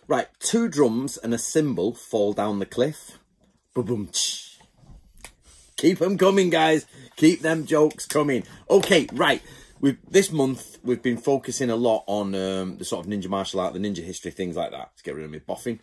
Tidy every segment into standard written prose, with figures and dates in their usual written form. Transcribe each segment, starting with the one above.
Right, 2 drums and a cymbal fall down the cliff. Ba-boom. Keep them coming, guys. Keep them jokes coming. Okay, right. This month, we've been focusing a lot on the sort of ninja martial art, the ninja history, things like that, to get rid of me boffing.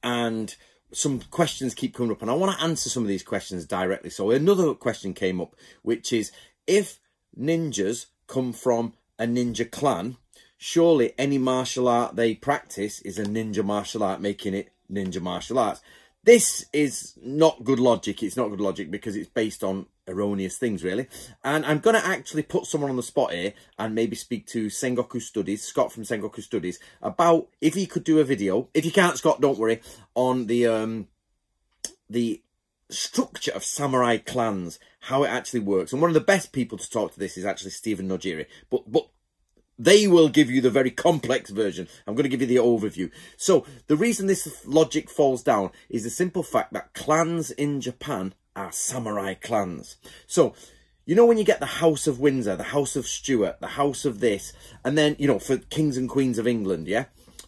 And some questions keep coming up, and I want to answer some of these questions directly. So another question came up, which is, if ninjas come from a ninja clan, surely any martial art they practice is a ninja martial art, making it ninja martial arts. This is not good logic. It's not good logic because it's based on erroneous things, really. And I'm going to actually put someone on the spot here and maybe speak to Sengoku Studies, Scott from Sengoku Studies, about if he could do a video. If you can't, Scott, don't worry, on the structure of samurai clans, how it actually works. And one of the best people to talk to this is actually Stephen Nojiri. But they will give you the very complex version. I'm going to give you the overview. So the reason this logic falls down is the simple fact that clans in Japan are samurai clans. So, you know, when you get the House of Windsor, the House of Stuart, the House of this, and then, you know, for kings and queens of England, yeah?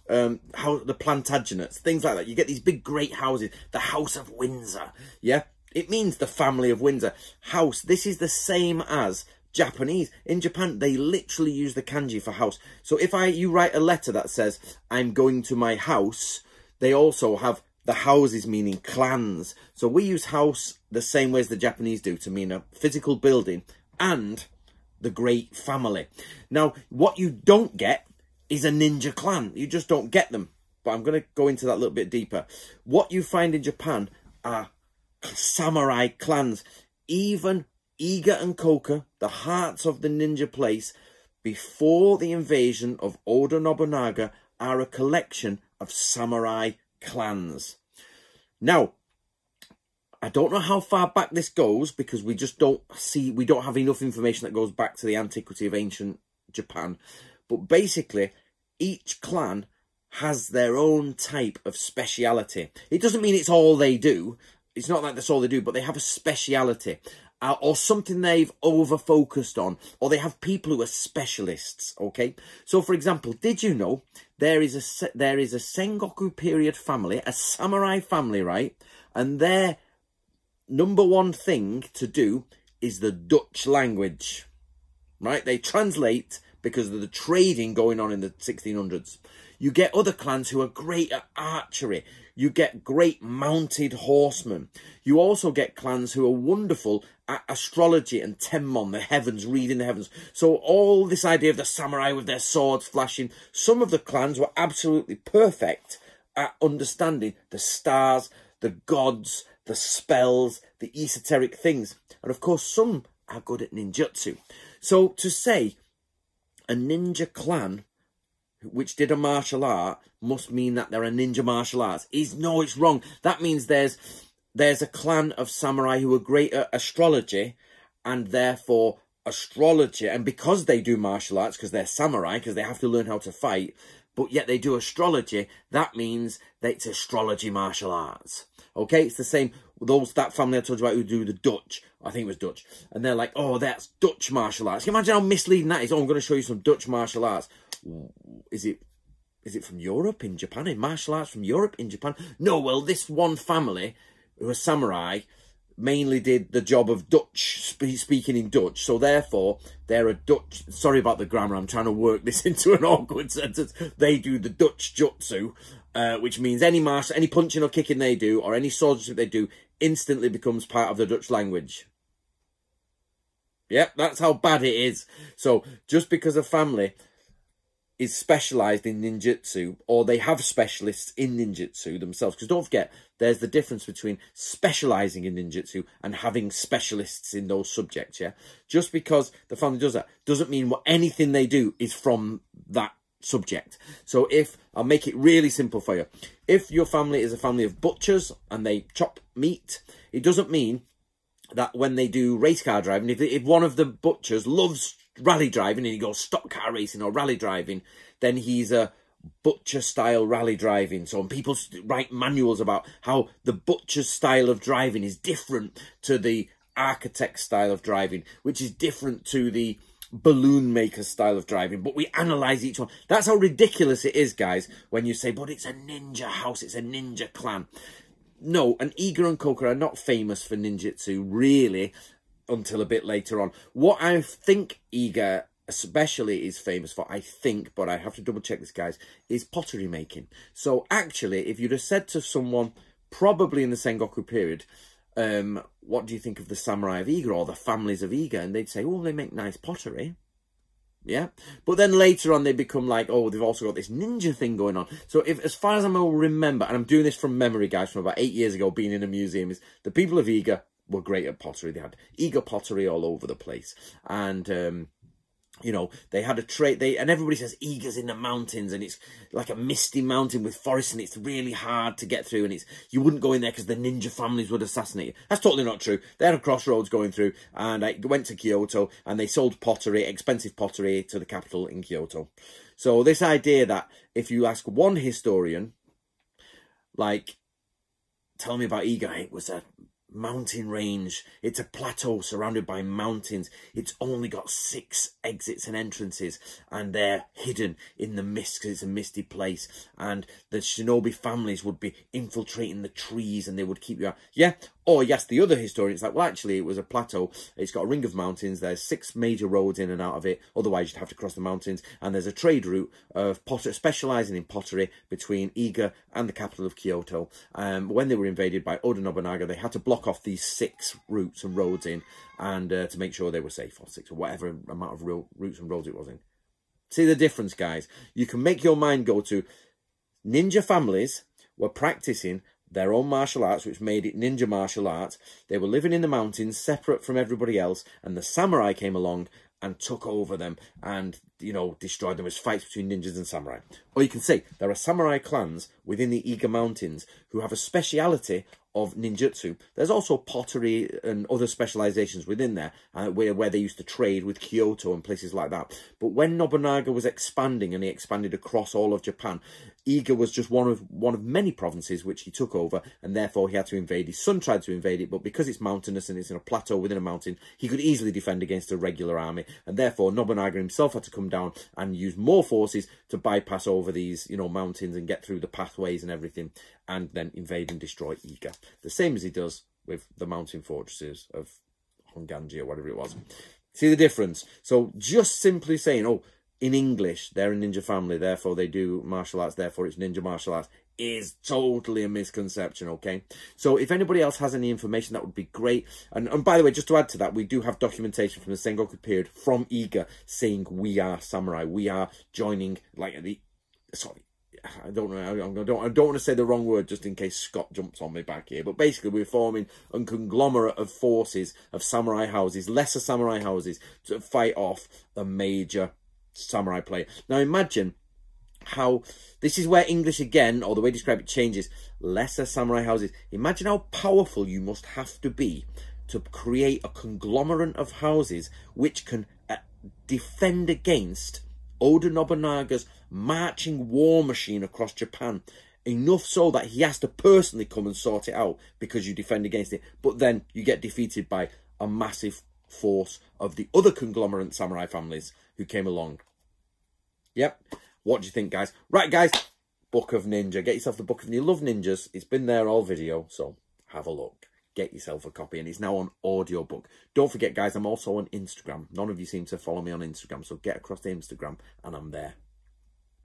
How the Plantagenets, things like that. You get these big, great houses. The House of Windsor, yeah? It means the family of Windsor. House, this is the same as Japanese. In Japan, they literally use the kanji for house. So if you write a letter that says, I'm going to my house, they also have the houses meaning clans. So we use house the same way as the Japanese do, to mean a physical building and the great family. Now, what you don't get is a ninja clan. You just don't get them. But I'm going to go into that a little bit deeper. What you find in Japan are samurai clans. Even Iga and Koka, the hearts of the ninja place, before the invasion of Oda Nobunaga, are a collection of samurai clans. Now, I don't know how far back this goes because we don't have enough information that goes back to the antiquity of ancient Japan. But basically, each clan has their own type of speciality. It doesn't mean it's all they do. It's not like that's all they do, but they have a speciality. Or something they've over-focused on, or they have people who are specialists, okay? So, for example, did you know there is a Sengoku period family, a samurai family, right? And their number one thing to do is the Dutch language, right? They translate because of the trading going on in the 1600s. You get other clans who are great at archery. You get great mounted horsemen. You also get clans who are wonderful at astrology and Tenmon, the heavens, reading the heavens. So all this idea of the samurai with their swords flashing, some of the clans were absolutely perfect at understanding the stars, the gods, the spells, the esoteric things. And of course, some are good at ninjutsu. So to say a ninja clan which did a martial art must mean that they're a ninja martial arts no, it's wrong. That means there's a clan of samurai who are great at astrology, and therefore astrology, and because they do martial arts, because they're samurai, because they have to learn how to fight, but yet they do astrology, that means that it's astrology martial arts. Okay, it's the same. That family I told you about who do the Dutch, I think it was Dutch, and they're like, oh, that's Dutch martial arts. Can you imagine how misleading that is? Oh, I'm going to show you some Dutch martial arts. Is it from Europe in Japan? In martial arts from Europe in Japan? No, well, this one family who are samurai mainly did the job of speaking in Dutch. So therefore, they're a Dutch. Sorry about the grammar. I'm trying to work this into an awkward sentence. They do the Dutch jutsu, which means any punching or kicking they do, or any swordsmanship they do, instantly becomes part of the Dutch language. Yep, that's how bad it is. So just because a family is specialised in ninjutsu, or they have specialists in ninjutsu themselves, because don't forget, there's the difference between specialising in ninjutsu and having specialists in those subjects, yeah? Just because the family does that doesn't mean anything they do is from that subject. So I'll make it really simple for you. If your family is a family of butchers and they chop meat, it doesn't mean that when they do race car driving, if one of the butchers loves rally driving and he goes stock car racing or rally driving, then he's a butcher style rally driving. So when people write manuals about how the butcher's style of driving is different to the architect style of driving, which is different to the balloon maker style of driving, but we analyse each one. That's how ridiculous it is, guys, when you say, but it's a ninja house, it's a ninja clan. No, and Iga and Coco are not famous for ninjutsu, really, until a bit later on. What I think Iga especially is famous for, I think, but I have to double check this, guys, is pottery making. So actually, if you'd have said to someone, probably in the Sengoku period, what do you think of the samurai of Iga or the families of Iga? And they'd say, oh, they make nice pottery. Yeah. But then later on, they become like, oh, they've also got this ninja thing going on. So if, as far as I remember, and I'm doing this from memory, guys, from about 8 years ago, being in a museum, is the people of Iga were great at pottery. They had Iga pottery all over the place. And, you know, they had a trade, and everybody says Iga's in the mountains, and it's like a misty mountain with forests, and it's really hard to get through, and you wouldn't go in there because the ninja families would assassinate you. That's totally not true. They had a crossroads going through, and I went to Kyoto, and they sold pottery, expensive pottery, to the capital in Kyoto. So this idea that if you ask one historian, like, tell me about Iga, it was a mountain range, it's a plateau surrounded by mountains, it's only got 6 exits and entrances, and they're hidden in the mist because it's a misty place, and the shinobi families would be infiltrating the trees and they would keep you out. Yeah. Or yes, the other historian, it's like, well, actually, it was a plateau. It's got a ring of mountains. There's 6 major roads in and out of it. Otherwise, you'd have to cross the mountains. And there's a trade route of pottery, specialising in pottery between Iga and the capital of Kyoto. When they were invaded by Oda Nobunaga, they had to block off these 6 routes and roads in, and to make sure they were safe, or 6 or whatever amount of routes and roads it was in. See the difference, guys? You can make your mind go to ninja families were practicing their own martial arts, which made it ninja martial arts. They were living in the mountains, separate from everybody else, and the samurai came along and took over them and, you know, destroyed them. As fights between ninjas and samurai. Or you can say there are samurai clans within the Iga Mountains who have a speciality of ninjutsu. There's also pottery and other specializations within there, where they used to trade with Kyoto and places like that. But when Nobunaga was expanding, and he expanded across all of Japan, Iga was just one of many provinces which he took over, and therefore he had to invade. His son tried to invade it, but because it's mountainous and it's in a plateau within a mountain, he could easily defend against a regular army, and therefore Nobunaga himself had to come down and use more forces to bypass over these, you know, mountains and get through the pathways and everything, and then invade and destroy Iga. The same as he does with the mountain fortresses of Honganji or whatever it was. See the difference? So just simply saying, oh, in English, they're a ninja family, therefore they do martial arts, therefore it's ninja martial arts, is totally a misconception, okay? So if anybody else has any information, that would be great. And by the way, just to add to that, we do have documentation from the Sengoku period from Iga saying we are samurai, we are joining, like, the, sorry, I don't know, I don't want to say the wrong word just in case Scott jumps on me back here, but basically we're forming a conglomerate of forces of samurai houses, lesser samurai houses, to fight off a major samurai player. Now imagine how, this is where English again, or the way you describe it, changes. Lesser samurai houses. Imagine how powerful you must have to be to create a conglomerate of houses which can defend against Oda Nobunaga's marching war machine across Japan, enough so that he has to personally come and sort it out because you defend against it, but then you get defeated by a massive force of the other conglomerate samurai families who came along. Yep. What do you think, guys? Right, guys, Book of Ninja. Get yourself the Book of Ninja. You love ninjas. It's been there all video, so have a look. Get yourself a copy, and it's now on audiobook. Don't forget, guys, I'm also on Instagram. None of you seem to follow me on Instagram, so get across to Instagram, and I'm there.